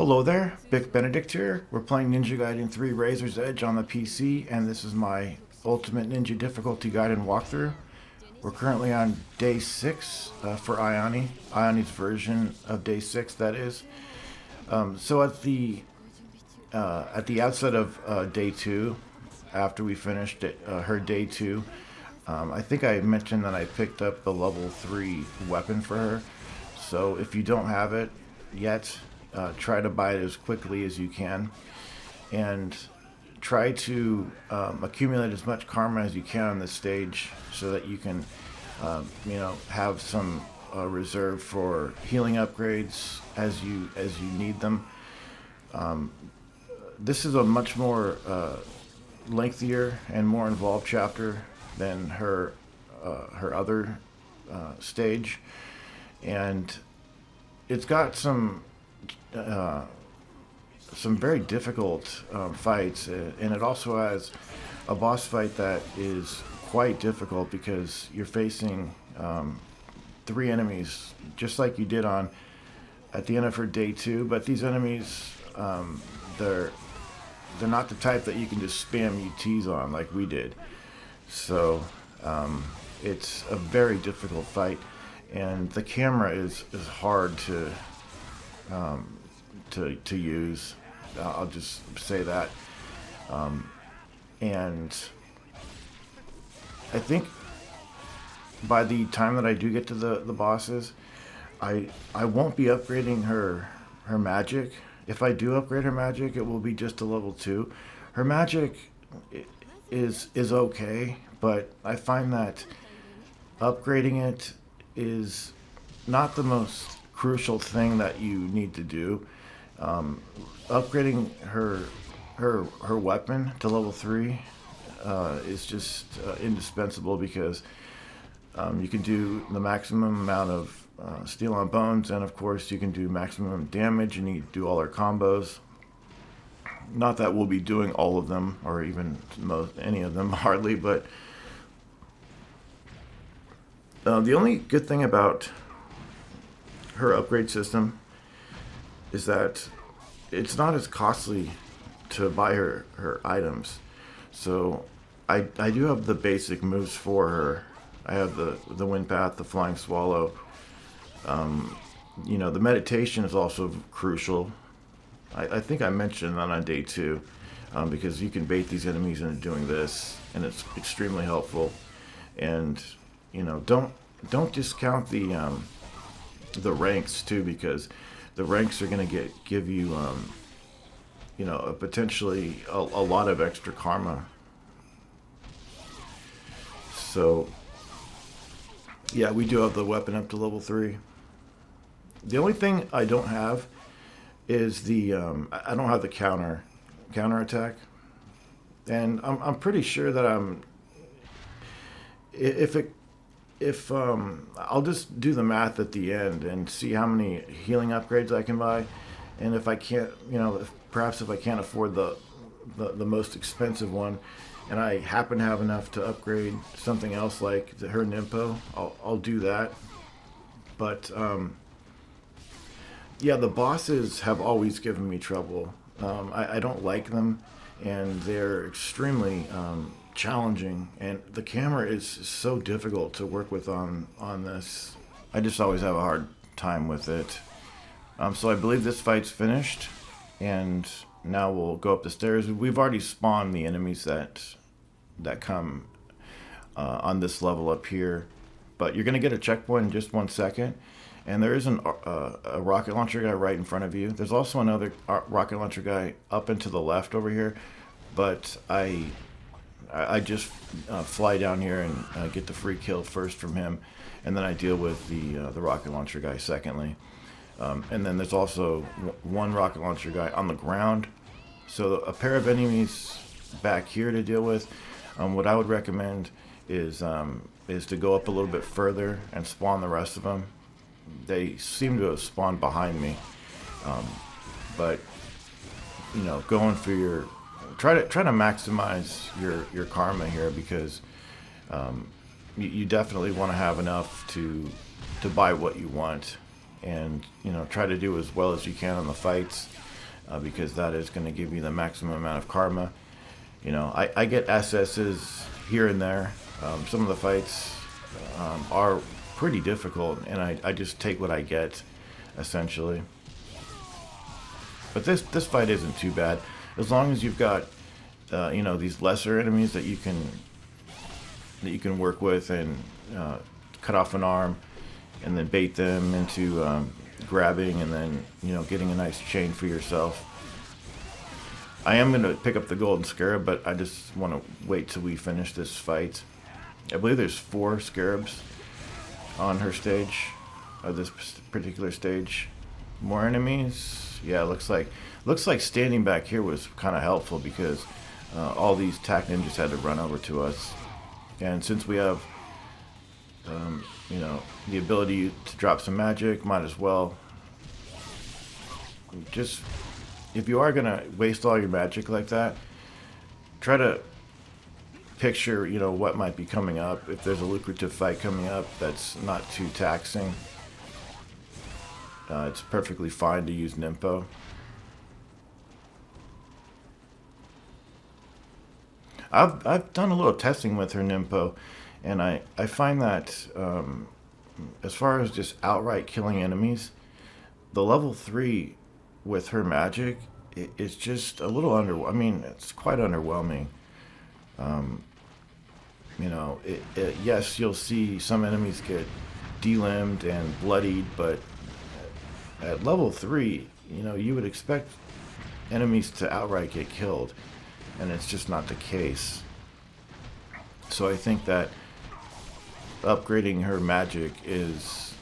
Hello there, Bic Benedict here. We're playing Ninja Gaiden 3 Razor's Edge on the PC, and this is my Ultimate Ninja Difficulty Gaiden walkthrough. We're currently on Day 6 for Ayane, Ayane's version of Day 6, that is. So at the outset of Day 2, after we finished her Day 2, I think I mentioned that I picked up the level 3 weapon for her. So if you don't have it yet, try to buy it as quickly as you can, and try to accumulate as much karma as you can on this stage, so that you can, have some reserve for healing upgrades as you need them. This is a much more lengthier and more involved chapter than her other stage, and it's got some very difficult fights, and it also has a boss fight that is quite difficult because you're facing 3 enemies, just like you did at the end of her Day 2. But these enemies, they're not the type that you can just spam UTs on like we did. So it's a very difficult fight, and the camera is hard to use. I'll just say that. And I think by the time that I do get to the bosses, I won't be upgrading her magic. If I do upgrade her magic, it will be just to level 2. Her magic is okay, but I find that upgrading it is not the most crucial thing that you need to do. Upgrading her weapon to level 3 is just indispensable, because you can do the maximum amount of steel on bones, and of course you can do maximum damage, and you do all her combos. Not that we'll be doing all of them, or even any of them hardly, but the only good thing about her upgrade system is that it's not as costly to buy her items. So I do have the basic moves for her. I have the wind path, the flying swallow. The meditation is also crucial. I think I mentioned that on Day 2, because you can bait these enemies into doing this, and it's extremely helpful. And don't discount the ranks too, because the ranks are going to give you potentially a lot of extra karma. So yeah, we do have the weapon up to level 3. The only thing I don't have is I don't have the counter attack, and I'm pretty sure that if I'll just do the math at the end and see how many healing upgrades I can buy, and if I can't, perhaps if I can't afford the most expensive one, and I happen to have enough to upgrade something else like her Nimpo, I'll do that. But yeah, the bosses have always given me trouble. I don't like them, and they're extremely challenging, and the camera is so difficult to work with on this. I just always have a hard time with it. So I believe this fight's finished, and now we'll go up the stairs. We've already spawned the enemies that come on this level up here, but you're going to get a checkpoint in just 1 second, and there is a rocket launcher guy right in front of you. There's also another rocket launcher guy up and to the left over here, but I just fly down here and get the free kill first from him, and then I deal with the rocket launcher guy secondly. And then there's also one rocket launcher guy on the ground. So a pair of enemies back here to deal with. What I would recommend is to go up a little bit further and spawn the rest of them. They seem to have spawned behind me, but going for your try to maximize your karma here, because you definitely want to have enough to buy what you want, and try to do as well as you can on the fights. because that is going to give you the maximum amount of karma. You know, I get SS's here and there. Some of the fights are pretty difficult, and I just take what I get, essentially. But this fight isn't too bad, as long as you've got you know, these lesser enemies that you can work with and cut off an arm, and then bait them into grabbing, and then, you know, getting a nice chain for yourself. I am going to pick up the golden scarab, but I just want to wait till we finish this fight. I believe there's 4 scarabs on her stage, this particular stage. More enemies. Yeah, looks like standing back here was kind of helpful, because all these tac ninjas had to run over to us, and since we have you know, the ability to drop some magic, might as well just, if you are gonna waste all your magic like that, try to picture, you know, what might be coming up. If there's a lucrative fight coming up that's not too taxing, it's perfectly fine to use Nimpo. I've done a little testing with her Nimpo, and I find that as far as just outright killing enemies, the level 3 with her magic, it's just a little I mean, it's quite underwhelming. You know, yes, you'll see some enemies get delimbed and bloodied, but at level 3, you know, you would expect enemies to outright get killed, and it's just not the case. So I think that upgrading her magic is,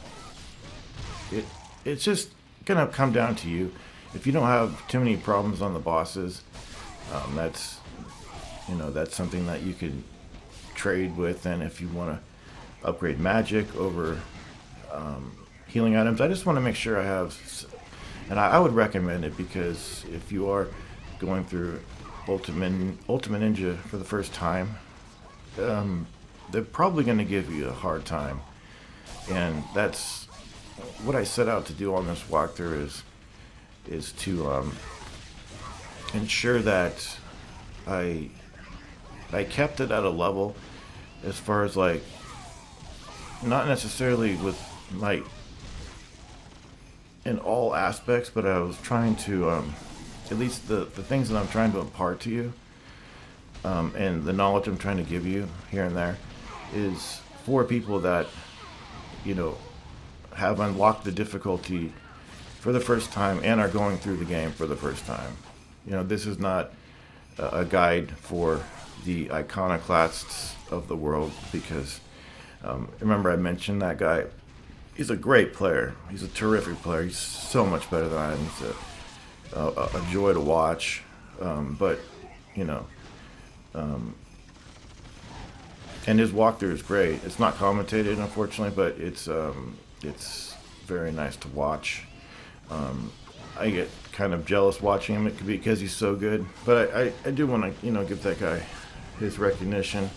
it's just gonna come down to you. If you don't have too many problems on the bosses, that's, you know, that's something that you could trade with. And if you want to upgrade magic over healing items, I just want to make sure I have, and I would recommend it, because if you are going through Ultimate Ninja for the first time, they're probably going to give you a hard time, and that's what I set out to do on this walkthrough, is to ensure that I kept it at a level, as far as, like, not necessarily with, like, in all aspects, but I was trying to at least the things that I'm trying to impart to you, and the knowledge I'm trying to give you here and there, is for people that, you know, have unlocked the difficulty for the first time and are going through the game for the first time. You know, this is not a guide for the iconoclasts of the world, because remember I mentioned that guy. He's a great player. He's a terrific player. He's so much better than I am. He's a joy to watch. But, you know, and his walkthrough is great. It's not commentated, unfortunately, but it's very nice to watch. I get kind of jealous watching him because he's so good. But I do want to, you know, give that guy his recognition.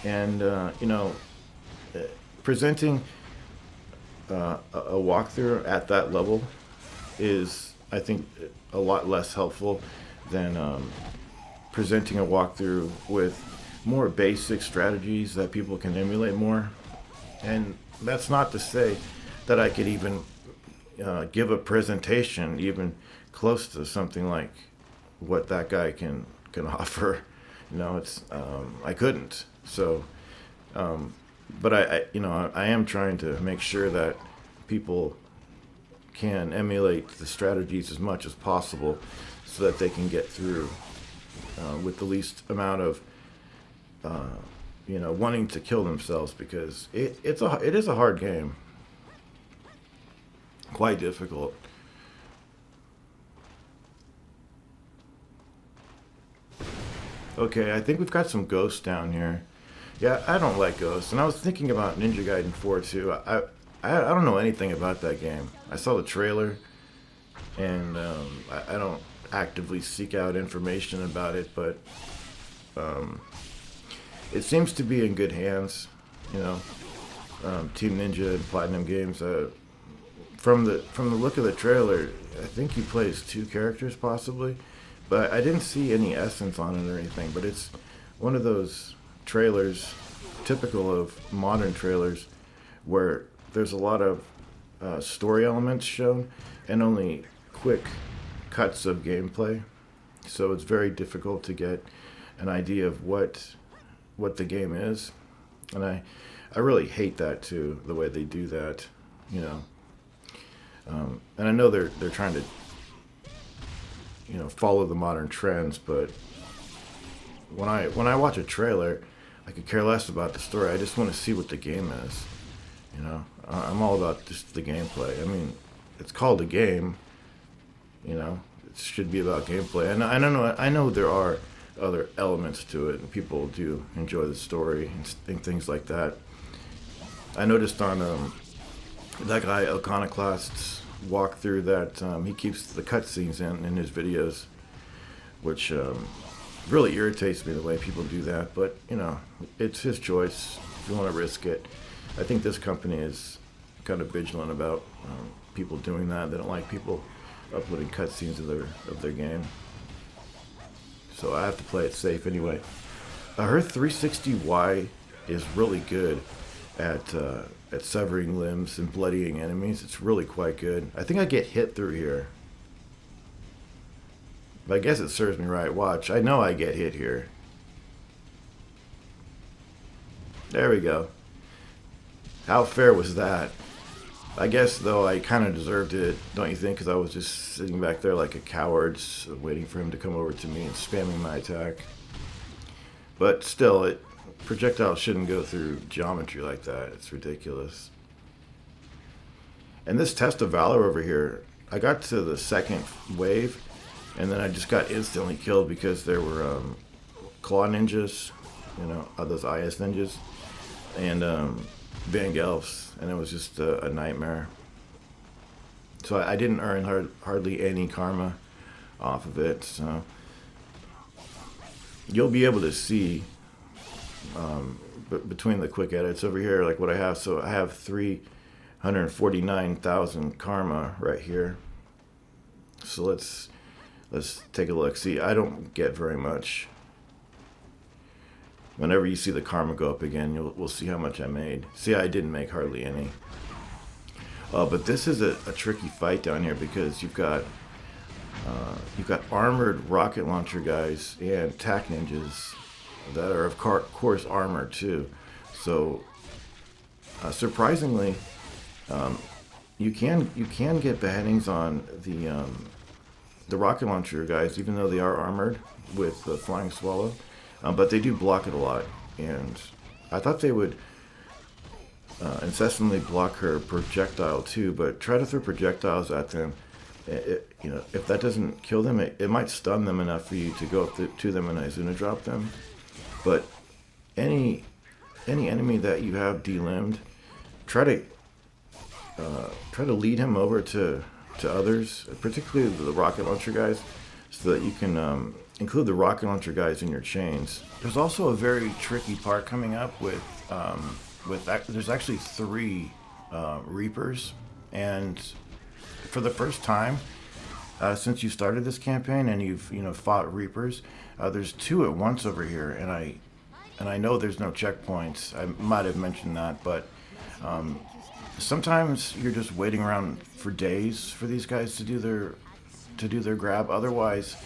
And, you know, presenting a walkthrough at that level is, I think, a lot less helpful than presenting a walkthrough with more basic strategies that people can emulate more. And that's not to say that I could even give a presentation even close to something like what that guy can offer. You know, it's I couldn't. So but I you know, I am trying to make sure that people can emulate the strategies as much as possible, so that they can get through with the least amount of you know, wanting to kill themselves, because it is a hard game, quite difficult. Okay, I think we've got some ghosts down here. Yeah, I don't like ghosts, and I was thinking about Ninja Gaiden 4 too. I don't know anything about that game. I saw the trailer, and I don't actively seek out information about it, but it seems to be in good hands. You know, Team Ninja and Platinum Games from the look of the trailer, I think he plays two characters possibly, but I didn't see any essence on it or anything. But it's one of those trailers, typical of modern trailers, where there's a lot of story elements shown and only quick cuts of gameplay. So it's very difficult to get an idea of what the game is, and I really hate that too, the way they do that, you know. And I know they're trying to, you know, follow the modern trends, but when I watch a trailer, I could care less about the story. I just want to see what the game is, you know. I'm all about just the gameplay. I mean, it's called a game, you know. It should be about gameplay. And I know there are other elements to it, and people do enjoy the story and things like that. I noticed on that guy Iconoclast's walkthrough that he keeps the cutscenes in his videos, which really irritates me the way people do that. But you know, it's his choice. If you want to risk it, I think this company is kind of vigilant about people doing that. They don't like people uploading cutscenes of their game, so I have to play it safe anyway. Her 360Y is really good at severing limbs and bloodying enemies. It's really quite good. I think I get hit through here, but I guess it serves me right. Watch, I know I get hit here. There we go. How fair was that? I guess, though, I kind of deserved it, don't you think? Because I was just sitting back there like a coward, waiting for him to come over to me and spamming my attack. But still, projectiles shouldn't go through geometry like that. It's ridiculous. And this test of valor over here, I got to the second wave, and then I just got instantly killed because there were claw ninjas, you know, those IS ninjas, and Vangelfs, and it was just a nightmare. So I didn't earn hardly any karma off of it. So you'll be able to see between the quick edits over here, like what I have. So I have 349,000 karma right here. So let's take a look. See, I don't get very much. Whenever you see the karma go up again, we'll see how much I made. See, I didn't make hardly any. But this is a tricky fight down here because you've got armored rocket launcher guys and tac ninjas that are of course armored too. So surprisingly, you can get beheadings on the rocket launcher guys, even though they are armored with the flying swallow. But they do block it a lot, and I thought they would incessantly block her projectile too. But try to throw projectiles at them. You know, if that doesn't kill them, it might stun them enough for you to go up to them and Izuna drop them. But any enemy that you have delimbed, try to lead him over to others, particularly the rocket launcher guys, so that you can include the rocket launcher guys in your chains. There's also a very tricky part coming up with that. There's actually 3 Reapers, and for the first time since you started this campaign and you've fought Reapers, there's 2 at once over here, and I know there's no checkpoints. I might have mentioned that, but sometimes you're just waiting around for days for these guys to do their grab. Otherwise,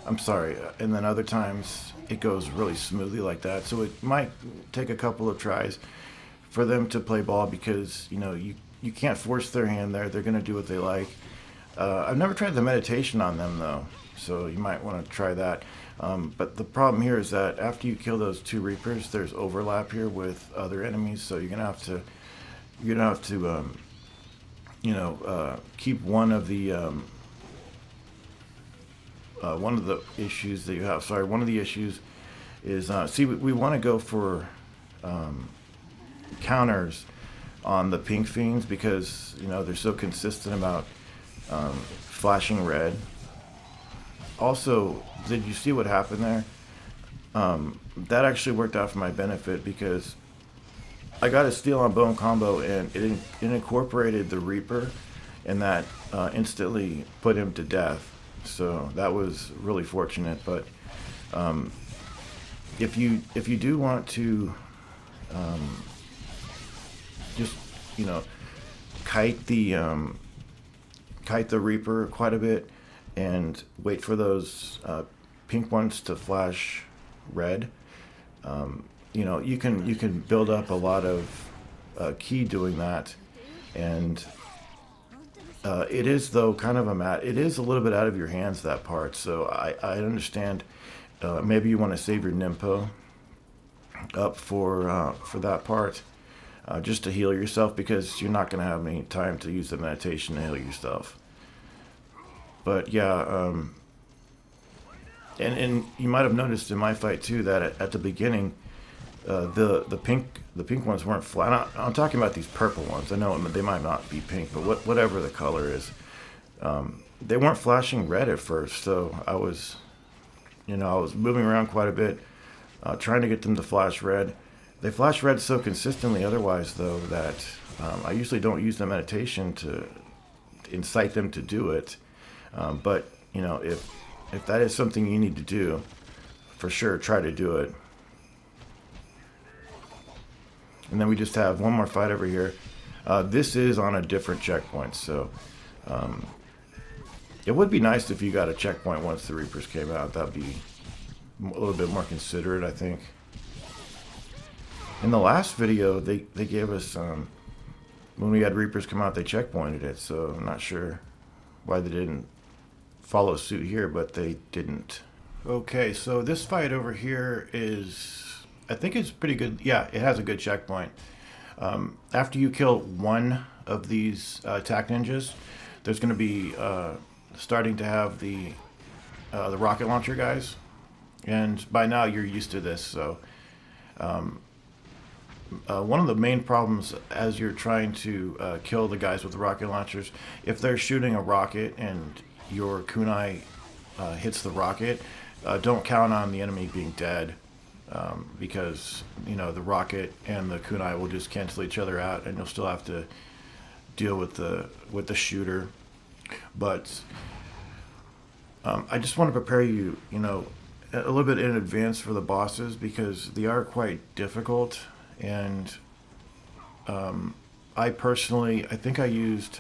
I'm sorry, and then other times it goes really smoothly like that. So it might take a couple of tries for them to play ball because you can't force their hand there. They're going to do what they like. I've never tried the meditation on them though, so you might want to try that. But the problem here is that after you kill those 2 Reapers, there's overlap here with other enemies. So you're gonna have to keep one of the issues that you have. Sorry, one of the issues is we want to go for counters on the pink fiends because they're so consistent about flashing red. Also, did you see what happened there? That actually worked out for my benefit because I got a steel on bone combo and it incorporated the Reaper and that instantly put him to death. So that was really fortunate. But if you do want to just kite the Reaper quite a bit and wait for those pink ones to flash red, you can build up a lot of ki doing that. And it is, though, kind of it is a little bit out of your hands, that part. So I understand. Maybe you want to save your Nimpo up for that part, just to heal yourself, because you're not going to have any time to use the meditation to heal yourself. But yeah, and you might have noticed in my fight too that at the beginning, the pink ones weren't flat. I'm talking about these purple ones. I know they might not be pink, but whatever the color is, they weren't flashing red at first. So I was moving around quite a bit, trying to get them to flash red. They flash red so consistently otherwise, though, that I usually don't use the meditation to incite them to do it. But if that is something you need to do, for sure, try to do it. And then we just have one more fight over here. This is on a different checkpoint, so it would be nice if you got a checkpoint once the Reapers came out. That'd be a little bit more considerate, I think. In the last video, they gave us, when we had Reapers come out, they checkpointed it, so I'm not sure why they didn't follow suit here, but they didn't. Okay, so this fight over here is, I think it's pretty good. Yeah, it has a good checkpoint. After you kill one of these attack ninjas, there's going to be starting to have the rocket launcher guys, and by now you're used to this. So one of the main problems as you're trying to kill the guys with the rocket launchers, if they're shooting a rocket and your kunai hits the rocket, don't count on the enemy being dead, because the rocket and the kunai will just cancel each other out, and you'll still have to deal with the shooter. But I just want to prepare you, a little bit in advance for the bosses, because they are quite difficult. And I personally, I think I used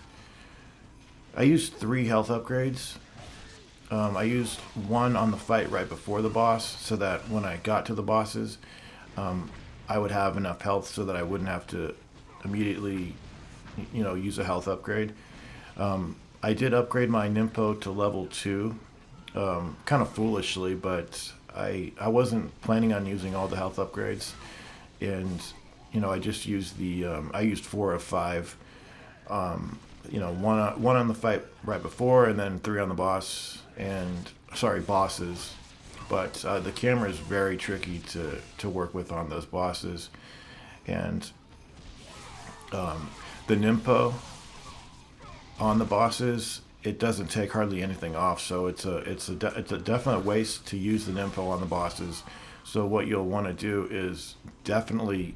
3 health upgrades. I used one on the fight right before the boss, so that when I got to the bosses, I would have enough health so that I wouldn't have to immediately, use a health upgrade. I did upgrade my Nimpo to level 2, kind of foolishly, but I wasn't planning on using all the health upgrades, and I just used I used 4 of 5. One on the fight right before, and then 3 on the bosses. But the camera is very tricky to work with on those bosses, and the Nimpo on the bosses, it doesn't take hardly anything off. So it's a definite waste to use the Nimpo on the bosses. So what you'll want to do is definitely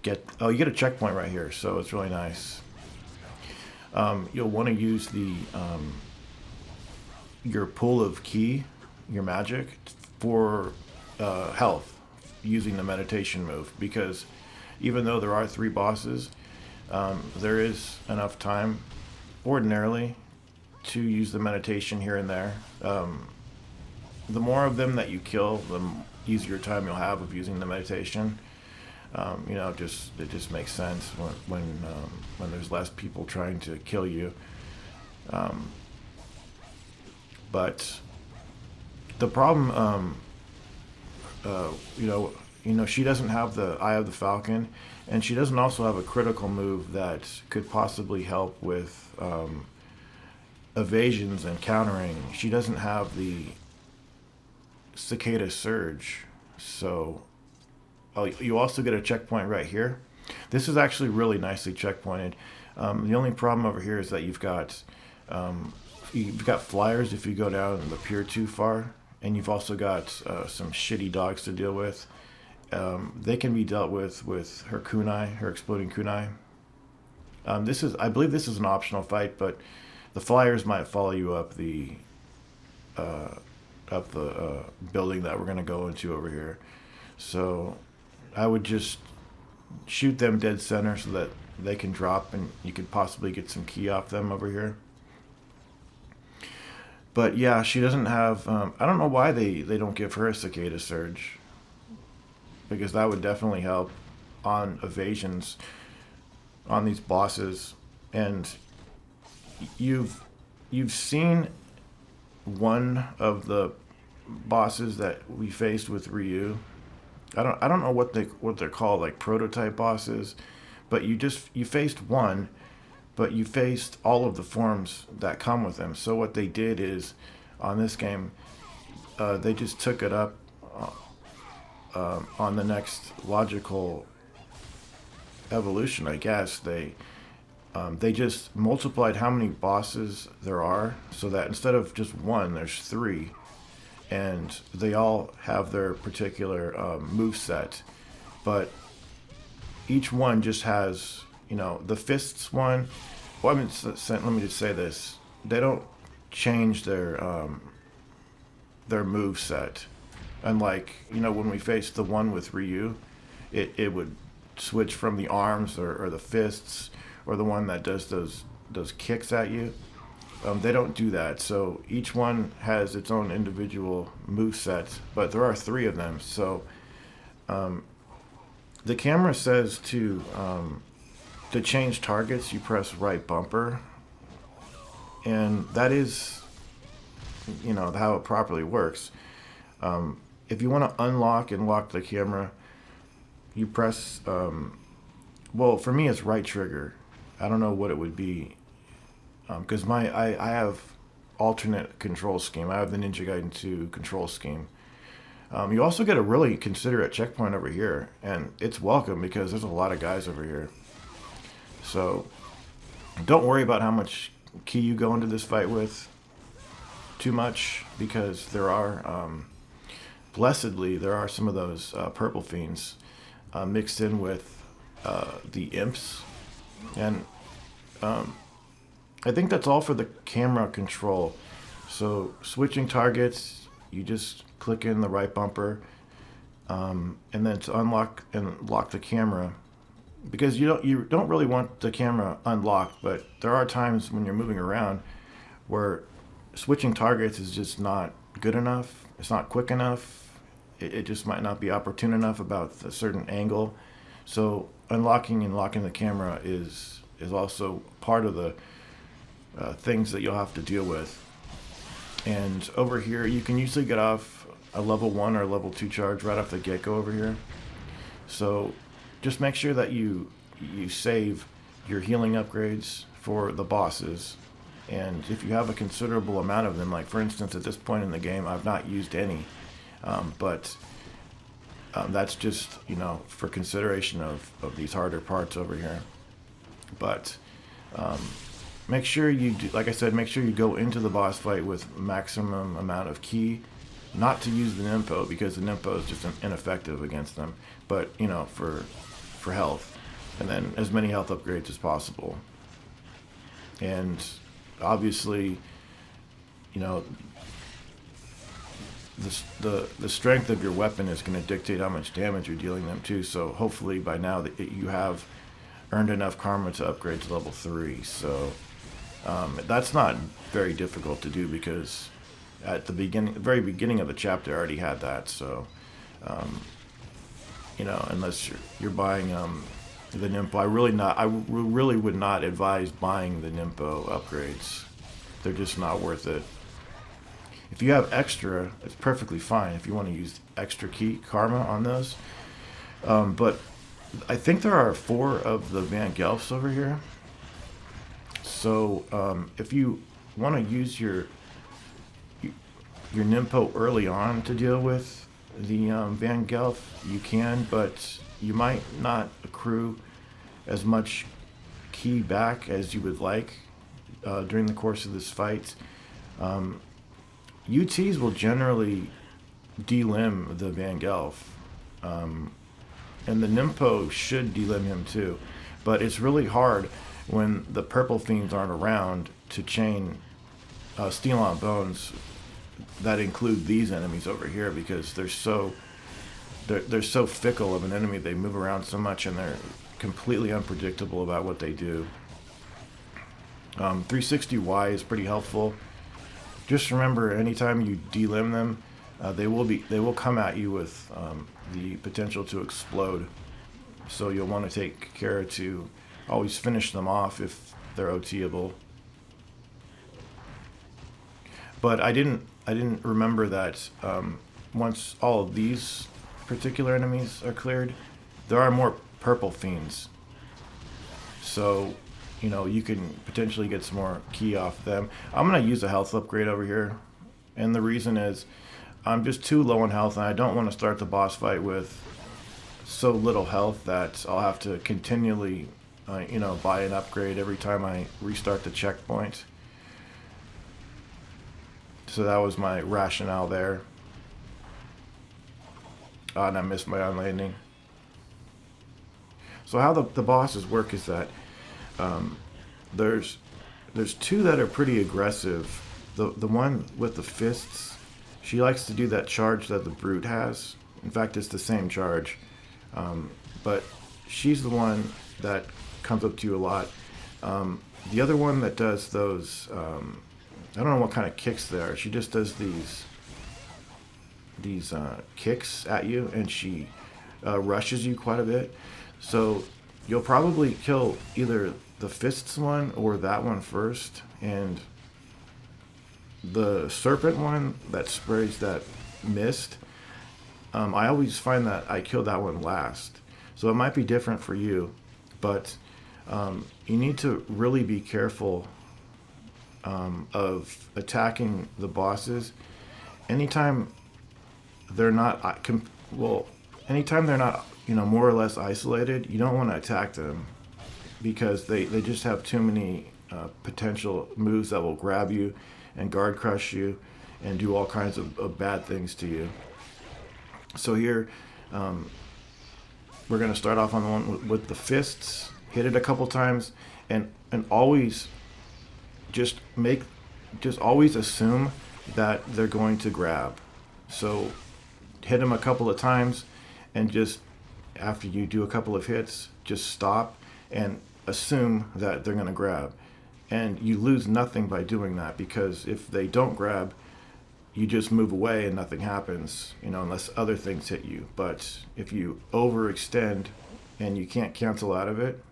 you get a checkpoint right here, so it's really nice. You'll want to use your pool of ki, your magic, for health using the meditation move, because even though there are 3 bosses, there is enough time ordinarily to use the meditation here and there. The more of them that you kill, the easier time you'll have of using the meditation. It just makes sense when there's less people trying to kill you. But the problem, she doesn't have the Eye of the Falcon, and she doesn't also have a critical move that could possibly help with evasions and countering. She doesn't have the Cicada Surge, so you also get a checkpoint right here. This is actually really nicely checkpointed. The only problem over here is that you've got flyers if you go down the pier too far, and you've also got some shitty dogs to deal with. They can be dealt with her kunai, her exploding kunai. I believe this is an optional fight, but the flyers might follow you up the building that we're going to go into over here. So I would just shoot them dead center so that they can drop and you could possibly get some key off them over here. But yeah, she doesn't have, I don't know why they don't give her a Cicada Surge, because that would definitely help on evasions on these bosses. And you've seen one of the bosses that we faced with Ryu. I don't know what they're called, like prototype bosses, but you faced one, but you faced all of the forms that come with them. So what they did is, on this game, they just took it up on the next logical evolution, I guess. They just multiplied how many bosses there are, so that instead of just one, there's 3, and they all have their particular move set, but each one just has, the fists one. Well, let me just say this: they don't change their move set. Unlike, when we faced the one with Ryu, it would switch from the arms or the fists, or the one that does those kicks at you. They don't do that. So each one has its own individual move set, but there are 3 of them. So the camera says to change targets, you press right bumper, and that is, how it properly works. If you want to unlock and lock the camera, you press, well, for me it's right trigger. I don't know what it would be, because I have alternate control scheme. I have the Ninja Gaiden 2 control scheme. You also get a really considerate checkpoint over here, and it's welcome because there's a lot of guys over here. So don't worry about how much key you go into this fight with too much, because there are, blessedly, there are some of those purple fiends mixed in with the imps. And I think that's all for the camera control. So switching targets, you just click in the right bumper, and then to unlock and lock the camera, because you don't really want the camera unlocked, but there are times when you're moving around where switching targets is just not good enough. It's not quick enough. It just might not be opportune enough about a certain angle. So unlocking and locking the camera is also part of the things that you'll have to deal with. And over here, you can usually get off a level 1 or level 2 charge right off the get-go over here. So just make sure that you save your healing upgrades for the bosses. And if you have a considerable amount of them, like for instance at this point in the game I've not used any, but that's just for consideration of these harder parts over here. But make sure you do, like I said, make sure you go into the boss fight with maximum amount of ki, not to use the Nimpo, because the Nimpo is just ineffective against them, but for health, and then as many health upgrades as possible. And obviously, the strength of your weapon is going to dictate how much damage you're dealing them too. So hopefully by now that you have earned enough karma to upgrade to level 3. So that's not very difficult to do, because at the very beginning of the chapter I already had that. So unless you're buying the Nimpo, I really would not advise buying the Nimpo upgrades. They're just not worth it. If you have extra, it's perfectly fine if you want to use extra key karma on those. But I think there are 4 of the Van Gelfs over here. So if you want to use your Nimpo early on to deal with the Van Gelf, you can, but you might not accrue as much ki back as you would like during the course of this fight. UTs will generally delimb the Van Gelf, and the Nimpo should delimb him too, but it's really hard when the purple fiends aren't around to chain Steel on Bones that include these enemies over here, because they're so fickle of an enemy. They move around so much and they're completely unpredictable about what they do. 360Y is pretty helpful. Just remember, anytime you delimb them, they will come at you with the potential to explode. So you'll want to take care to always finish them off if they're OTable. But I didn't remember that once all of these particular enemies are cleared, there are more purple fiends. So, you know, you can potentially get some more key off them. I'm going to use a health upgrade over here. And the reason is I'm just too low on health, and I don't want to start the boss fight with so little health that I'll have to continually, you know, buy an upgrade every time I restart the checkpoint. So that was my rationale there. And I missed my on landing. So how the bosses work is that there's two that are pretty aggressive. The one with the fists, she likes to do that charge that the brute has. In fact, it's the same charge, but she's the one that comes up to you a lot. The other one that does those, I don't know what kind of kicks they are. She just does these kicks at you, and she rushes you quite a bit. So you'll probably kill either the fists one or that one first, and the serpent one that sprays that mist, I always find that I kill that one last. So it might be different for you, but you need to really be careful of attacking the bosses. Anytime they're not anytime they're not, you know, more or less isolated, you don't want to attack them, because they just have too many potential moves that will grab you and guard crush you and do all kinds of bad things to you. So here we're going to start off on the one with the fists. Hit it a couple times, and always just always assume that they're going to grab. So hit them a couple of times, and just after you do a couple of hits, just stop and assume that they're going to grab. And you lose nothing by doing that, because if they don't grab, you just move away and nothing happens, you know, unless other things hit you. But if you overextend and you can't cancel out of it,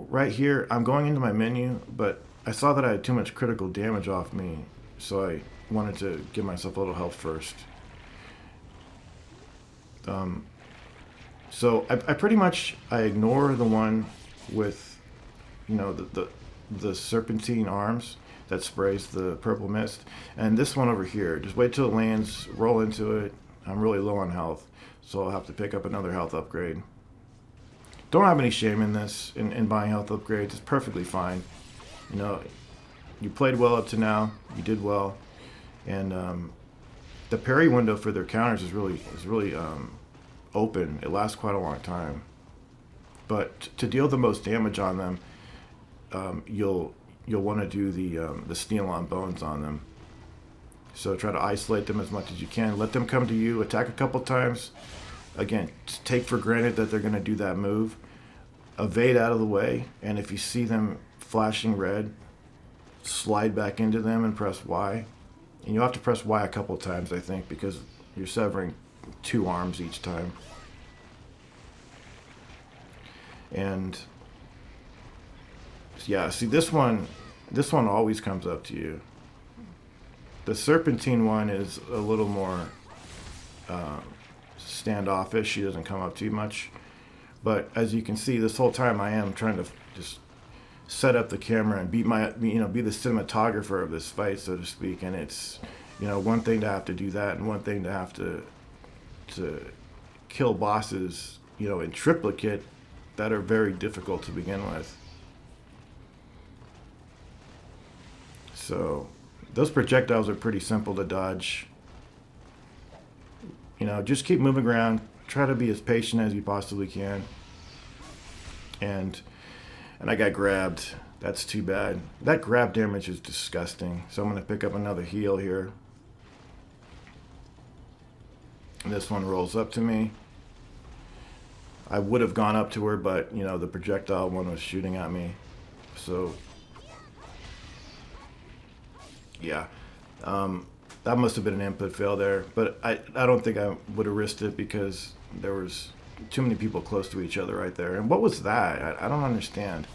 right here, I'm going into my menu, but I saw that I had too much critical damage off me, so I wanted to give myself a little health first. So I pretty much, I ignore the one with, you know, the serpentine arms that sprays the purple mist, and this one over here, just wait till it lands, roll into it. I'm really low on health, so I'll have to pick up another health upgrade. Don't have any shame in this, in buying health upgrades. It's perfectly fine. You know, you played well up to now. You did well, and the parry window for their counters is really open. It lasts quite a long time. But to deal the most damage on them, you'll want to do the Steel on Bones on them. So try to isolate them as much as you can. Let them come to you. Attack a couple times. Again, take for granted that they're going to do that move. Evade out of the way, and if you see them flashing red, slide back into them and press Y. And you'll have to press Y a couple times, I think, because you're severing 2 arms each time. And yeah, see, this one always comes up to you. The serpentine one is a little more standoffish. She doesn't come up too much, but as you can see, this whole time I am trying to just set up the camera and be the cinematographer of this fight, so to speak. And it's, you know, one thing to have to do that, and one thing to have to kill bosses, you know, in triplicate that are very difficult to begin with. So those projectiles are pretty simple to dodge. You know, just keep moving around. Try to be as patient as you possibly can. And I got grabbed. That's too bad. That grab damage is disgusting. So I'm going to pick up another heal here. And this one rolls up to me. I would have gone up to her, but, you know, the projectile one was shooting at me. So, yeah. That must have been an input fail there. But I don't think I would have risked it because there was too many people close to each other right there. And what was that? I don't understand.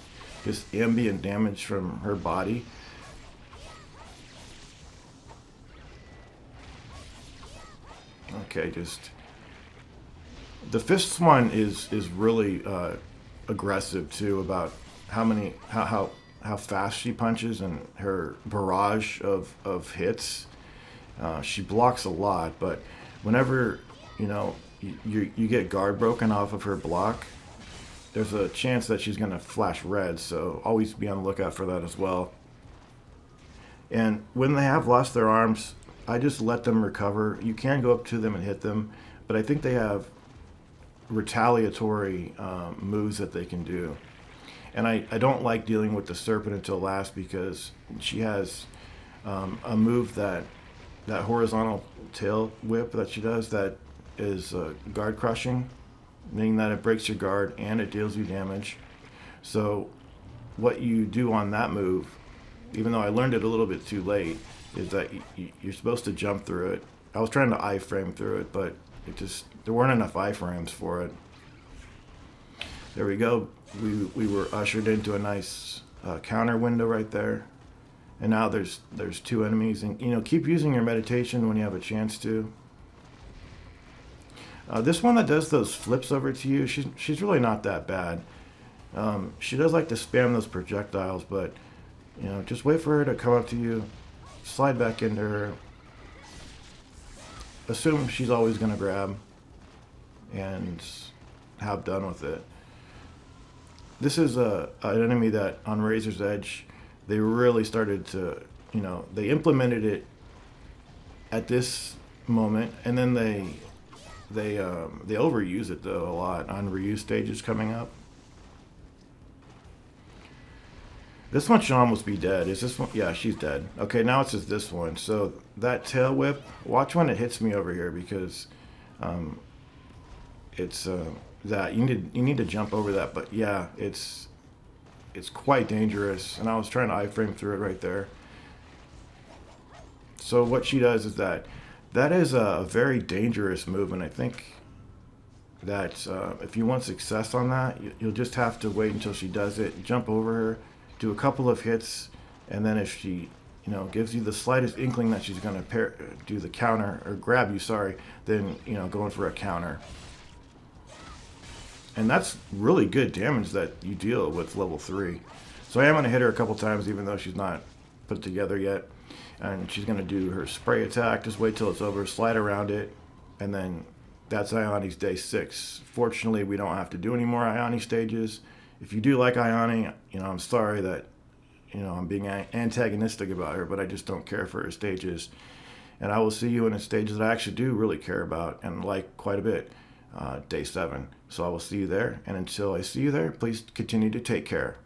Just ambient damage from her body. Okay, just the fists one is really aggressive too about how fast she punches and her barrage of hits. She blocks a lot, but whenever you know you get guard broken off of her block, there's a chance that she's going to flash red, so always be on the lookout for that as well. And when they have lost their arms, I just let them recover. You can go up to them and hit them, but I think they have retaliatory moves that they can do. And I don't like dealing with the serpent until last because she has a move that horizontal tail whip that she does that is guard crushing, meaning that it breaks your guard and it deals you damage. So what you do on that move, even though I learned it a little bit too late, is that you're supposed to jump through it. I was trying to iframe through it, but there weren't enough iframes for it. There we go. We were ushered into a nice counter window right there. And now there's two enemies. And, you know, keep using your meditation when you have a chance to. This one that does those flips over to you, she's really not that bad. She does like to spam those projectiles, but, you know, just wait for her to come up to you, slide back into her, assume she's always going to grab, and have done with it. This is an enemy that on Razor's Edge, they really started to, you know, they implemented it at this moment, and then they overuse it though a lot on reuse stages coming up. This one should almost be dead. Is this one? Yeah, she's dead. Okay, now it's just this one. So that tail whip, watch when it hits me over here because it's that you need to jump over that. But yeah, it's quite dangerous, and I was trying to iframe through it right there. So what she does is that is a very dangerous move, and I think that if you want success on that, you'll just have to wait until she does it, jump over her, do a couple of hits, and then if she, you know, gives you the slightest inkling that she's going to do the counter or grab you, sorry, then, you know, going for a counter. And that's really good damage that you deal with level 3. So I am going to hit her a couple times even though she's not put together yet. And she's going to do her spray attack. Just wait till it's over, slide around it, and then that's Ayane's day 6. Fortunately, we don't have to do any more Ayane stages. If you do like Ayane, you know, I'm sorry that, you know, I'm being antagonistic about her, but I just don't care for her stages. And I will see you in a stage that I actually do really care about and like quite a bit, day 7. So I will see you there. And until I see you there, please continue to take care.